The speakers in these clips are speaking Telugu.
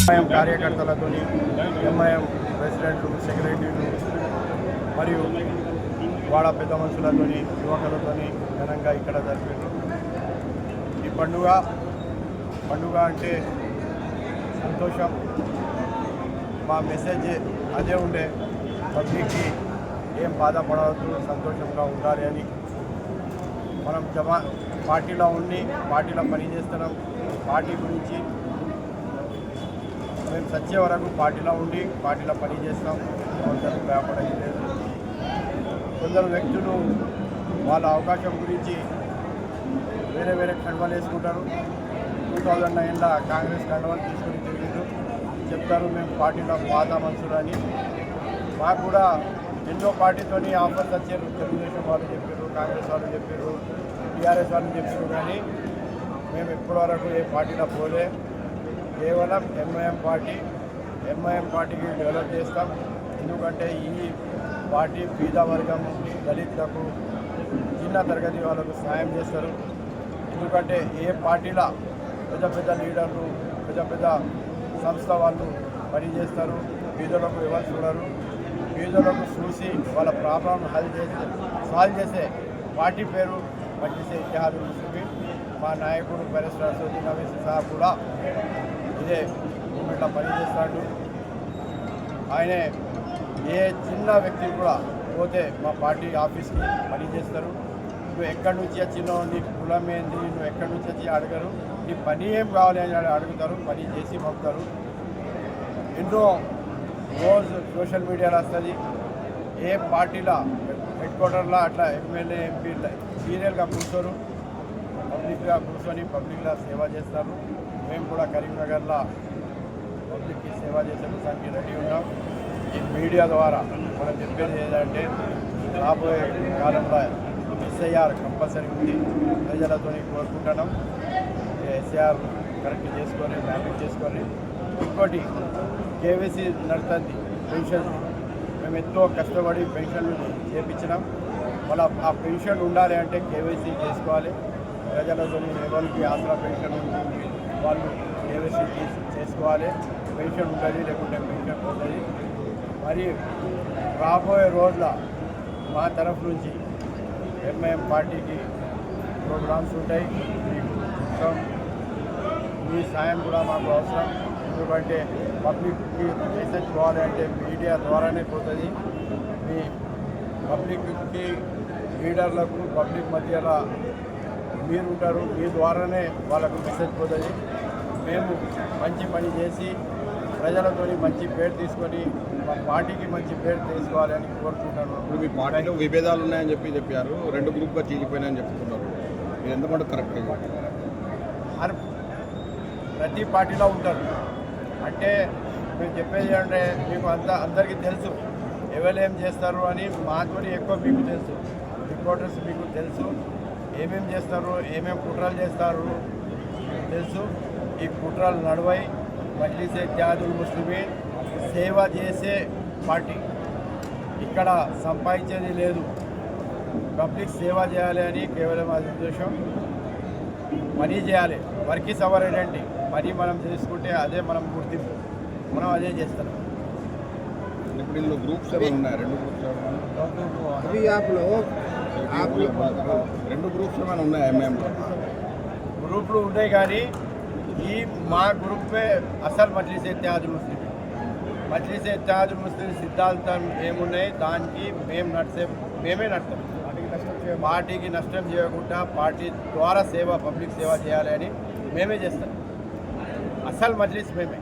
ఎంఐఎం కార్యకర్తలతో ఎంఐఎం ప్రెసిడెంట్లు సెక్రటరీలు మరియు వాడ పెద్ద మనుషులతో యువకులతో ఘనంగా ఇక్కడ జరిపారు. ఈ పండుగ అంటే సంతోషం. మా మెసేజ్ అదే ఉండే, పబ్లిక్కి ఏం బాధపడవద్దు, సంతోషంగా ఉండాలి అని. మనం పార్టీలో ఉండి పార్టీలో పనిచేస్తున్నాం. పార్టీ గురించి మేము సచ్చే వరకు పార్టీలో ఉండి పార్టీలో పనిచేస్తాం. కొందరు భయపడేది లేదు. కొందరు వ్యక్తులు వాళ్ళ అవకాశం గురించి వేరే వేరే కండువాలు వేసుకుంటారు. 2009లో కాంగ్రెస్ కండువాలు తీసుకుని తిరిగిండు చెప్తారు మేము పార్టీలో పాత మనుషులు అని. మాకు కూడా ఎన్నో పార్టీతో ఆఫర్స్ వచ్చారు. తెలుగుదేశం వాళ్ళు చెప్పారు, కాంగ్రెస్ వాళ్ళు చెప్పారు, టీఆర్ఎస్ వాళ్ళు చెప్పారు. కానీ మేము ఇప్పటివరకు ఏ పార్టీలో పోలే. కేవలం ఎంఐఎం పార్టీకి డెవలప్ చేస్తాం. ఎందుకంటే ఈ పార్టీ పేద వర్గం, దళితులకు, చిన్న తరగతి వాళ్ళకు సాయం చేస్తారు. ఎందుకంటే ఏ పార్టీలో పెద్ద లీడర్లు, పెద్ద సంస్థ వాళ్ళు పనిచేస్తారు. పేదలకు ఎవరు చూడరు. పేదలకు చూసి వాళ్ళ ప్రాబ్లం సాల్వ్ చేసే పార్టీ పేరు మజ్లిసే ఇత్తెహాదుల్ ముస్లిమీన్. మా నాయకుడు బ్యారిస్టర్ అసదుద్దీన్ ఓవైసీ సాబ్ కూడా ఇదే మూమెంట్లో పనిచేస్తాడు. ఆయనే ఏ చిన్న వ్యక్తి కూడా పోతే మా పార్టీ ఆఫీస్కి పనిచేస్తారు. నువ్వు ఎక్కడి నుంచి వచ్చినావు, నీ కులం ఏంది, నువ్వు ఎక్కడి నుంచి వచ్చి అడగరు. నీ పని ఏం కావాలి అని అడుగుతారు. పని చేసి పంపుతారు. ఎన్నో రోజు సోషల్ మీడియాలో వస్తుంది. ఏ పార్టీలో హెడ్ క్వార్టర్లో అట్లా ఎమ్మెల్యే ఎంపీ సీరియల్గా కూర్చోరు. పబ్లిక్గా కూర్చొని పబ్లిక్గా సేవ చేస్తారు. మేము కూడా కరీంనగర్లో పబ్లిక్కి సేవ చేసే విషయానికి రెడీ ఉన్నాం. ఈ మీడియా ద్వారా మనం చెప్పేది ఏంటంటే రాబోయే కాలంలో ఎస్ఐఆర్ కంపల్సరీ ఉంది. ప్రజలతో కోరుకుంటున్నాం ఎస్ఐఆర్ కరెక్ట్ చేసుకొని మ్యాపింగ్ చేసుకొని. ఇంకోటి కేవైసీ నడుతుంది పెన్షన్. మేము ఎంతో కష్టపడి పెన్షన్లు చేయించినాం. మళ్ళీ ఆ పెన్షన్ ఉండాలి అంటే కేవైసీ చేసుకోవాలి. ప్రజలతో ఎవరికి ఆసరా పెన్షన్ ఉంటుంది వాళ్ళు కేవైసీ చేసుకోవాలి. పెన్షన్ ఉంటుంది, లేకుంటే పెన్షన్ పోతుంది. మరి రాబోయే రోజుల మా తరఫు నుంచి ఎంఐఎం పార్టీకి ప్రోగ్రామ్స్ ఉంటాయి. మీ సాయం కూడా మాకు అవసరం. ఎందుకంటే పబ్లిక్కి మెసేజ్ పోవాలి అంటే మీడియా ద్వారానే పోతుంది. మీ పబ్లిక్కి, లీడర్లకు పబ్లిక్ మధ్యలో మీరు ఉంటారు. మీ ద్వారానే వాళ్ళకు మెసేజ్ పోతుంది. మేము మంచి పని చేసి ప్రజలతో మంచి పేరు తీసుకొని మా పార్టీకి మంచి పేరు తీసుకోవాలని కోరుకుంటున్నాను. ఇప్పుడు మీ పార్టీలో విభేదాలు ఉన్నాయని చెప్పారు. 2 గ్రూప్గా చీలిపోయినాయని చెప్తున్నారు. మీరు ఎంతమంది కరెక్ట్? ప్రతి పార్టీలో ఉంటారు. అంటే మేము చెప్పేది అంటే మీకు అందరికీ తెలుసు ఎవరు ఏం చేస్తారు అని. మాతో ఎక్కువ మీకు తెలుసు, రిపోర్టర్స్ మీకు తెలుసు ఏమేమి చేస్తారు, ఏమేమి కుట్రలు చేస్తారు తెలుసు. ఈ కుట్రలు నడువై మజ్లిసే ఇత్తెహాదుల్ ముస్లిమీన్ సేవ చేసే పార్టీ. ఇక్కడ సంపాదించేది లేదు, పబ్లిక్ సేవ చేయాలి అని కేవలం అది ఉద్దేశం. పని చేయాలి, వర్క్ ఈజ్ అవర్ ఐడెంటిటీ. పని మనం చేసుకుంటే అదే మనం గుర్తింపు, మనం అదే చేస్తాం. ఇప్పుడు ఇందులో గ్రూప్స్ ఉన్నాయి, 2 గ్రూప్స్ ఏమైనా ఉన్నాయి? ఎంఐఎంలో గ్రూపులు ఉన్నాయి కానీ ఈ మా గ్రూపే అసలు మజ్లిసే ఇత్తెహాదుల్ ముస్లిమీన్. మజ్లిసే ఇత్తెహాదుల్ ముస్లిమీన్ సిద్ధాంతం ఏమున్నాయి దానికి మేమే నడుస్తాం. పార్టీకి నష్టం చేయకుండా పార్టీ ద్వారా పబ్లిక్ సేవ చేయాలి అని మేమే చేస్తాం. అసలు మజ్లిస్ మేమే.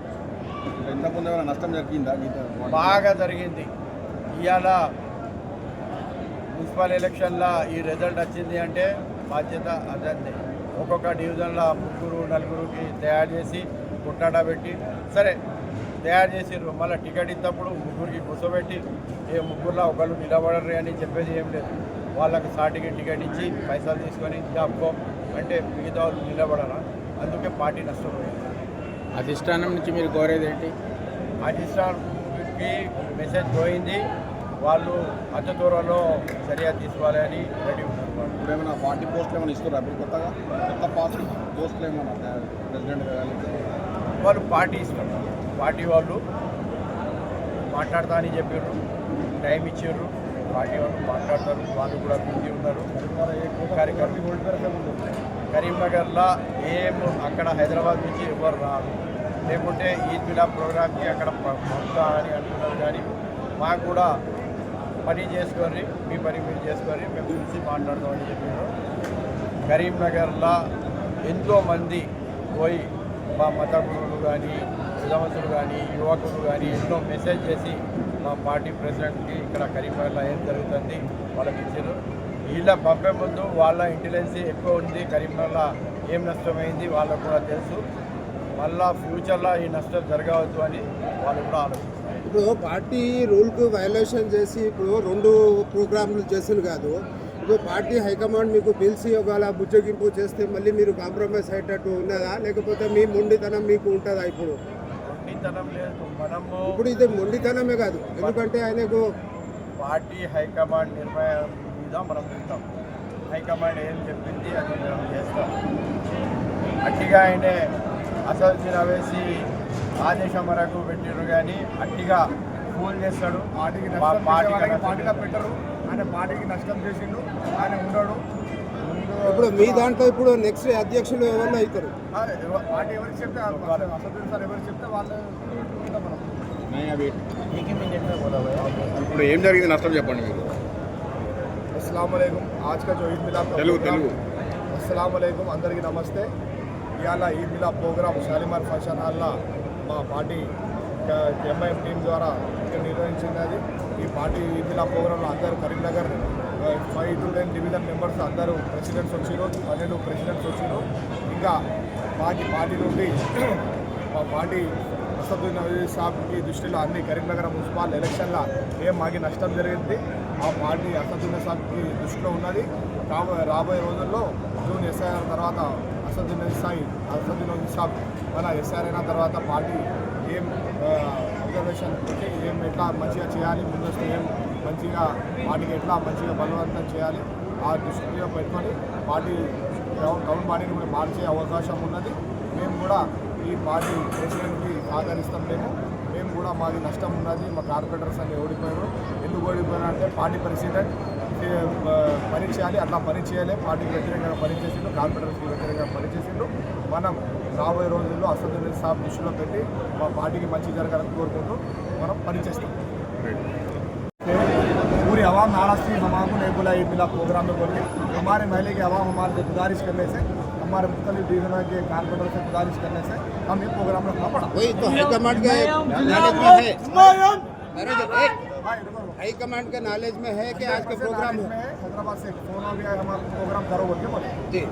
ఇంతకుముందు ఏమైనా నష్టం జరిగిందా? బాగా జరిగింది. ఇవాళ మున్సిపల్ ఎలక్షన్లో ఈ రిజల్ట్ వచ్చింది అంటే బాధ్యత అదే. ఒక్కొక్క డివిజన్లో 3-4కి తయారు చేసి కొట్టాడబెట్టి సరే తయారు చేసిర్రు. మళ్ళీ టికెట్ ఇచ్చినప్పుడు 3కి కూర్చోబెట్టి ఏ 3లో ఒకళ్ళు నిలబడరు అని చెప్పేది ఏం లేదు. వాళ్ళకి సాటికి టికెట్ ఇచ్చి పైసలు తీసుకొని జాబ్కో అంటే మిగతా వాళ్ళు నిలబడరా. అందుకే పార్టీ నష్టపోయింది. అధిష్టానం నుంచి మీరు కోరేది ఏంటి? అధిష్టానానికి మెసేజ్ పోయింది. వాళ్ళు అతి త్వరలో చర్య తీసుకోవాలి అని రెడీ ఉన్నారు. ఇప్పుడు ఏమైనా పార్టీ పోస్టులు ఏమైనా ఇస్తున్నారు? కొత్త పార్టీ పోస్టులు ఏమైనా ప్రెసిడెంట్ వాళ్ళు పార్టీ ఇస్తారు. పార్టీ వాళ్ళు మాట్లాడతా అని చెప్పారు, టైం ఇచ్చారు. పార్టీ వాళ్ళు మాట్లాడతారు, వాళ్ళు కూడా బిజీ ఉన్నారు. కరీంనగర్లో అక్కడ హైదరాబాద్ నుంచి ఎవరు రారు, లేకుంటే ఈద్ మిలాద్ ప్రోగ్రామ్కి అక్కడ పంపుతా అని అంటున్నారు. కానీ మాకు కూడా పని చేసుకొని మీ పని మీరు చేసుకొని మేము పిలిచి మాట్లాడతామని చెప్పారు. కరీంనగర్లో ఎంతోమంది పోయి మా మత గురువులు కానీ విధవంతులు కానీ యువకులు కానీ ఎన్నో మెసేజ్ చేసి మా పార్టీ ప్రెసిడెంట్కి ఇక్కడ కరీంనగర్లో ఏం జరుగుతుంది వాళ్ళకి ఇచ్చారు. వీళ్ళ పంపే ముందు వాళ్ళ ఇంటెలిజెన్స్ ఎక్కువ ఉంది, కరీంనగర్లో ఏం నష్టమైంది వాళ్ళకు కూడా తెలుసు. మళ్ళా ఫ్యూచర్లో ఈ నష్టం జరగవద్దు అని వాళ్ళు కూడా ఆలోచిస్తారు. ఇప్పుడు పార్టీ రూల్కు వైలేషన్ చేసి ఇప్పుడు 2 ప్రోగ్రాంలు చేసిన కాదు. ఇప్పుడు పార్టీ హైకమాండ్ మీకు పిలిచి ఒకవేళ బుజ్జగింపు చేస్తే మళ్ళీ మీరు కాంప్రమైజ్ అయ్యేటట్టు ఉన్నదా, లేకపోతే మీ మొండితనం మీకు ఉంటుందా? ఇప్పుడు మొండితనం లేదు, మనము ఇప్పుడు ఇది మొండితనమే కాదు, ఎందుకంటే ఆయనకు పార్టీ హైకమాండ్ నిర్ణయం మీద మనం వెళ్తాం. హైకమాండ్ ఏం చెప్పింది అది మనం చేస్తాం. అట్టిగా ఆయనే అసలు వేసి ఆదేశం వరకు పెట్టారు, కానీ అట్టిగా ఫోన్ చేస్తాడు. పార్టీలో పెట్టరు, ఆయన పార్టీకి నష్టం చేసిండు, ఆయన ఉండడు. ఇప్పుడు మీ దాంట్లో ఇప్పుడు నెక్స్ట్ అధ్యక్షులు ఎవరు అవుతారు? పార్టీ ఎవరికి చెప్తే అసదుద్దీన్ సార్ ఎవరికి చెప్తే వాళ్ళు ఇప్పుడు ఏం జరిగింది నష్టం చెప్పండి మీరు. అస్సలాముఅలైకుం. ఆజ్ కా జో ఈద్ మిలాద్ తెలుగు అస్సలాముఅలైకుం, అందరికీ నమస్తే. ఇవాళ ఈద్ మిలాద్ ప్రోగ్రామ్ షాలిమార్ ఫంక్షన్ హాల్లో మా పార్టీ ఎంఐఎం టీం ద్వారా ఇక్కడ నిర్వహించినది. ఈ పార్టీ ఈద్ మిలాద్ ప్రోగ్రాంలో అందరూ కరీంనగర్ 5 to 10 డివిజన్ మెంబర్స్ అందరూ ప్రెసిడెంట్స్ వచ్చారు, 12 ప్రెసిడెంట్స్ వచ్చారు. ఇంకా పార్టీ నుండి మా పార్టీ అసదుద్దీన్ సాబ్కి దృష్టిలో అన్ని కరీంనగర్ మున్సిపల్ ఎలక్షన్లో మాకి నష్టం జరిగింది. ఆ పార్టీ అసదుద్దీన్ సాబ్కి దృష్టిలో ఉన్నది. రాబోయే రోజుల్లో జూన్ ఎస్ఐఆర్ తర్వాత అసదుద్దీన్ సాబ్ మన ఎస్ఐఆర్ అయిన తర్వాత పార్టీ ఏం అబ్జర్వేషన్ పెట్టి ఎట్లా మంచిగా చేయాలి, ముందస్తు మంచిగా పార్టీకి ఎట్లా మంచిగా బలవంతం చేయాలి, ఆ దృష్టిలో పెట్టుకొని పార్టీ టౌన్ పార్టీని కూడా మార్చే అవకాశం ఉన్నది. మేము కూడా ఈ పార్టీ ప్రెసిడెంట్కి సహకరిస్తాం. మేము కూడా మాది నష్టం ఉన్నది. మా కార్పొరేటర్స్ అన్ని ఓడిపోయారు. ఎందుకు ఓడిపోయారు అంటే పార్టీ ప్రెసిడెంట్ పని చేయాలి, అట్లా పని చేయాలి. పార్టీకి వ్యతిరేకంగా పనిచేసిండు, కార్పొరేటర్స్కి వ్యతిరేకంగా పనిచేసిండు. మనం రాబోయే రోజుల్లో అసదుద్దీన్ సాబ్ దృష్టిలో పెట్టి మా పార్టీకి మంచి జరగాలని కోరుకుంటూ మనం పనిచేస్తాం. पूरी आवाम नाराज़ थी, हमको नहीं बोला ईद मिलाद प्रोग्राम में बोल के. हमारे महल्ले की आवाम हमारे से गुजारिश करने से, हमारे मुख्तलिफ डिवीजनों के कारपोरेटर से गुजारिश करने से हम ये प्रोग्राम रखना पड़ा. वही तो हाईकमांड के नॉलेज में है, हाईकमांड के नॉलेज में है कि आज का प्रोग्राम है. हैदराबाद से फोन आ गया हमारा प्रोग्राम करो बोल के बोले. जी